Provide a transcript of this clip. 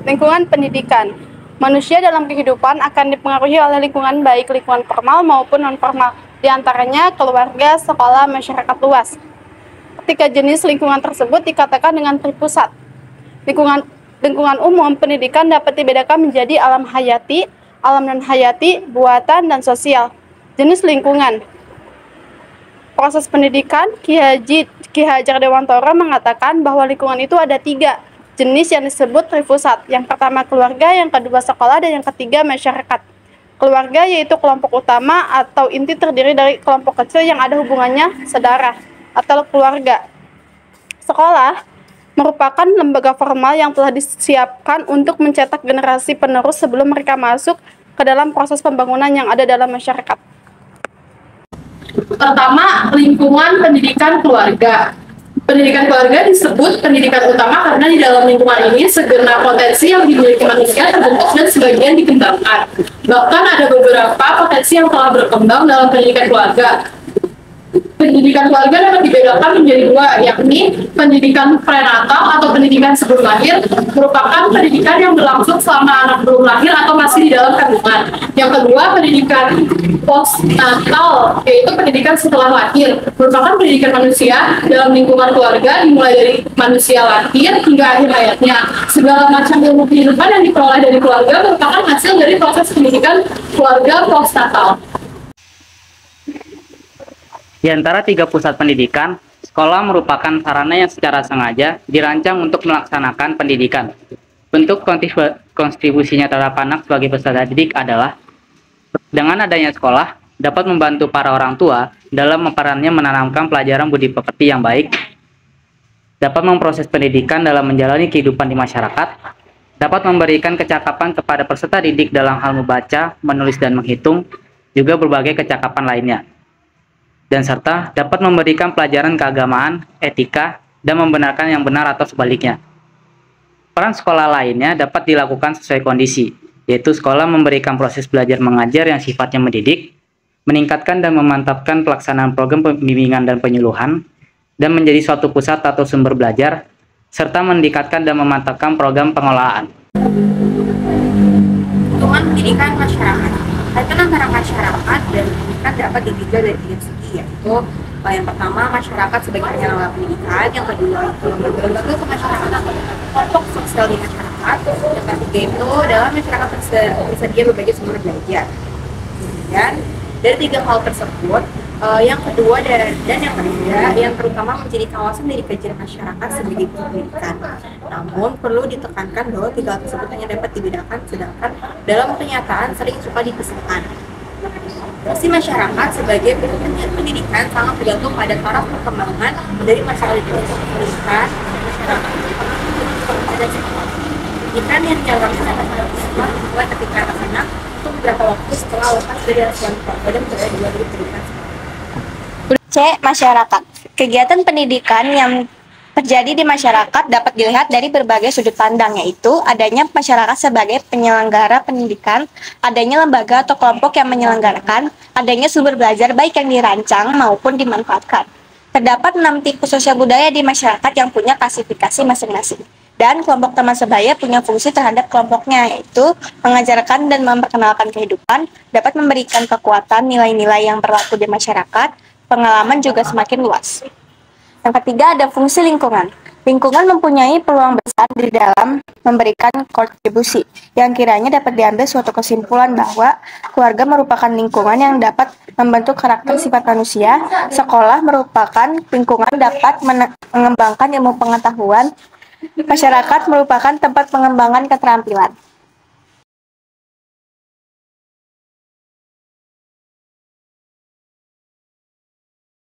Lingkungan pendidikan. Manusia dalam kehidupan akan dipengaruhi oleh lingkungan baik lingkungan formal maupun non-formal, di antaranya keluarga, sekolah, masyarakat luas. Ketika jenis lingkungan tersebut dikatakan dengan tripusat. Lingkungan umum pendidikan dapat dibedakan menjadi alam hayati, alam non-hayati, buatan, dan sosial. Jenis lingkungan. Proses pendidikan, Ki Hajar Dewantara mengatakan bahwa lingkungan itu ada 3 jenis yang disebut tripusat. Yang pertama keluarga, yang kedua sekolah, dan yang ketiga masyarakat. Keluarga yaitu kelompok utama atau inti terdiri dari kelompok kecil yang ada hubungannya sedarah atau keluarga. Sekolah merupakan lembaga formal yang telah disiapkan untuk mencetak generasi penerus sebelum mereka masuk ke dalam proses pembangunan yang ada dalam masyarakat. Pertama, lingkungan pendidikan keluarga. Pendidikan keluarga disebut pendidikan utama karena di dalam lingkungan ini segenap potensi yang dimiliki manusia terbentuk dan sebagian dikembangkan. Bahkan ada beberapa potensi yang telah berkembang dalam pendidikan keluarga. Pendidikan keluarga dapat dibedakan menjadi 2, yakni pendidikan prenatal atau pendidikan sebelum lahir, merupakan pendidikan yang berlangsung selama anak belum lahir atau masih di dalam kandungan. Yang kedua, pendidikan postnatal, yaitu pendidikan setelah lahir, merupakan pendidikan manusia dalam lingkungan keluarga dimulai dari manusia lahir hingga akhir hayatnya. Segala macam ilmu kehidupan yang diperoleh dari keluarga merupakan hasil dari proses pendidikan keluarga postnatal. Di antara 3 pusat pendidikan, sekolah merupakan sarana yang secara sengaja dirancang untuk melaksanakan pendidikan. Bentuk kontribusinya terhadap anak sebagai peserta didik adalah, dengan adanya sekolah, dapat membantu para orang tua dalam perannya menanamkan pelajaran budi pekerti yang baik, dapat memproses pendidikan dalam menjalani kehidupan di masyarakat, dapat memberikan kecakapan kepada peserta didik dalam hal membaca, menulis, dan menghitung, juga berbagai kecakapan lainnya, dan serta dapat memberikan pelajaran keagamaan, etika, dan membenarkan yang benar atau sebaliknya. Peran sekolah lainnya dapat dilakukan sesuai kondisi, yaitu sekolah memberikan proses belajar mengajar yang sifatnya mendidik, meningkatkan dan memantapkan pelaksanaan program pembimbingan dan penyuluhan, dan menjadi suatu pusat atau sumber belajar, serta meningkatkan dan memantapkan program pengelolaan. Lingkungan pendidikan masyarakat. Kaitan antara masyarakat dan pendidikan dapat ditinjau dari 3 segi, yaitu yang pertama masyarakat sebagai penyelenggara pendidikan, yang kedua itu lembaga kemasyarakatan kelompok sosial di masyarakat, yang ketiga itu adalah masyarakat tersedia berbagai sumber belajar. Dan dari 3 hal tersebut, yang kedua dan yang ketiga yang terutama menjadi kawasan dari kajian masyarakat sebagai pendidikan. Namun perlu ditekankan bahwa 3 hal tersebut hanya dapat dibedakan, sedangkan dalam kenyataan sering suka dipisahkan. Fungsi masyarakat sebagai pendidikan sangat bergantung pada taraf perkembangan dari masyarakat pendidikan, masyarakat dan sekolah. Pendidikan yang dijalankan dapat membuat ketika anak-anak untuk beberapa waktu setelah lepas dari asuhan keluarga dan berada di luar pendidikan. C. Masyarakat. Kegiatan pendidikan yang terjadi di masyarakat dapat dilihat dari berbagai sudut pandang, yaitu adanya masyarakat sebagai penyelenggara pendidikan, adanya lembaga atau kelompok yang menyelenggarakan, adanya sumber belajar baik yang dirancang maupun dimanfaatkan. Terdapat 6 tipe sosial budaya di masyarakat yang punya klasifikasi masing-masing. Dan kelompok teman sebaya punya fungsi terhadap kelompoknya, yaitu mengajarkan dan memperkenalkan kehidupan, dapat memberikan kekuatan nilai-nilai yang berlaku di masyarakat, pengalaman juga semakin luas. Yang ketiga ada fungsi lingkungan. Lingkungan mempunyai peluang besar di dalam memberikan kontribusi, yang kiranya dapat diambil suatu kesimpulan bahwa keluarga merupakan lingkungan yang dapat membentuk karakter sifat manusia, sekolah merupakan lingkungan dapat mengembangkan ilmu pengetahuan, masyarakat merupakan tempat pengembangan keterampilan.